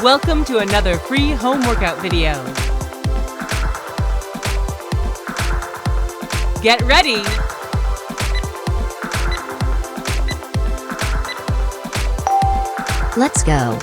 Welcome to another free home workout video. Get ready. Let's go.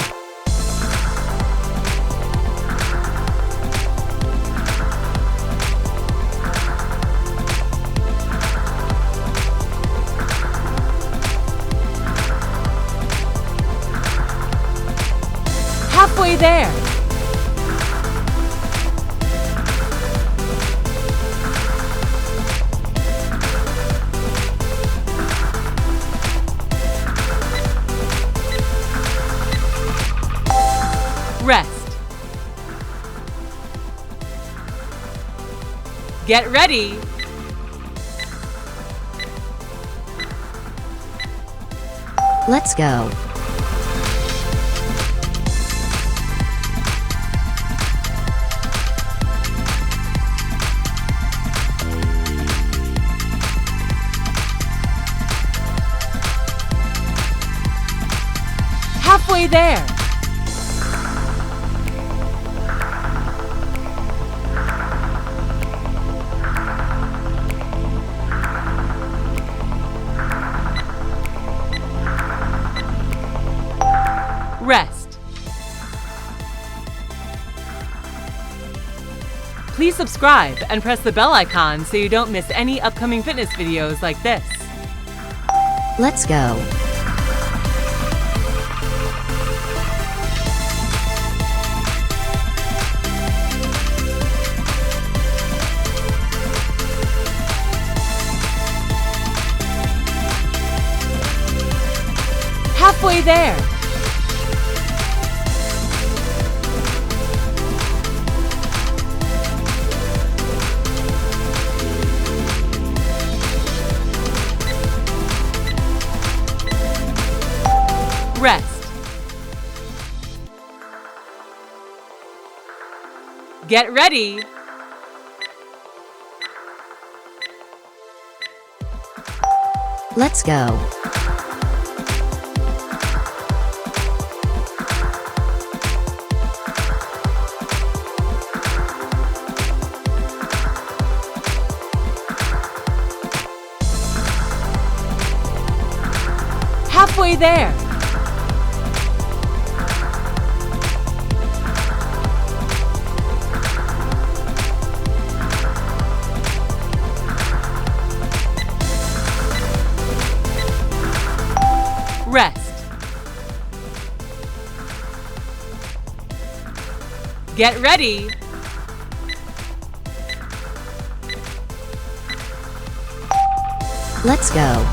Halfway there. Rest. Get ready. Let's go. Halfway there. Rest. Please subscribe and press the bell icon so you don't miss any upcoming fitness videos like this. Let's go. Halfway there. Rest. Get ready. Let's go. Halfway there. Rest. Get ready. Let's go.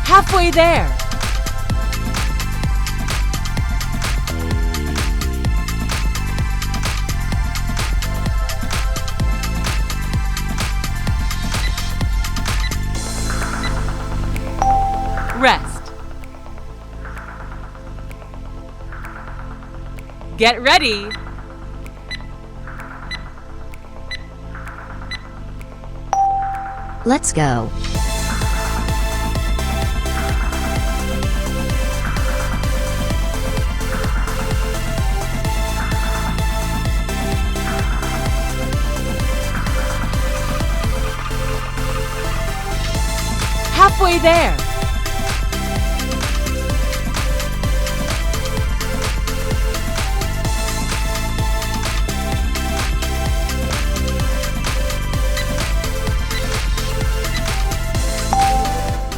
Halfway there. Rest. Get ready. Let's go. Halfway there.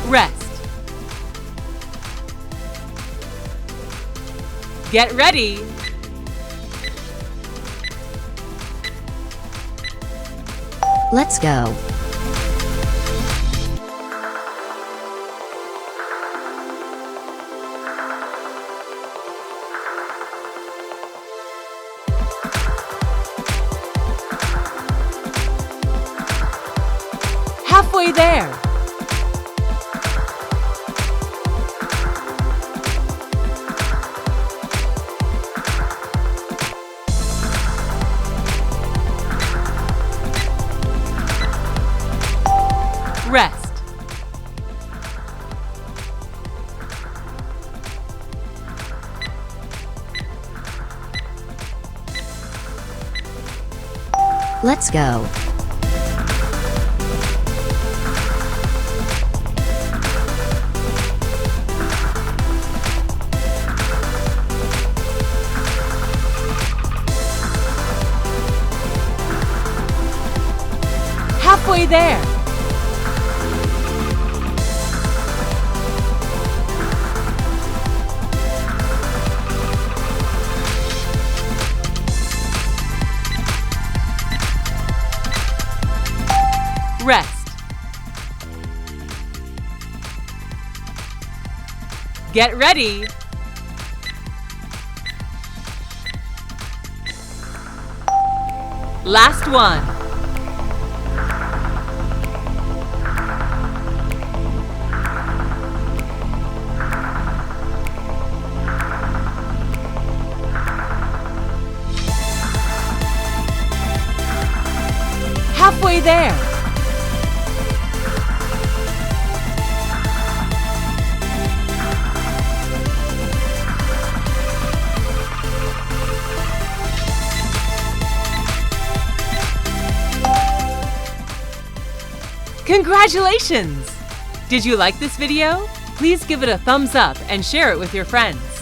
Rest. Get ready. Let's go. Halfway there. Rest. Let's go. Halfway there. Rest. Get ready. Last one. Halfway there. Congratulations! Did you like this video? Please give it a thumbs up and share it with your friends.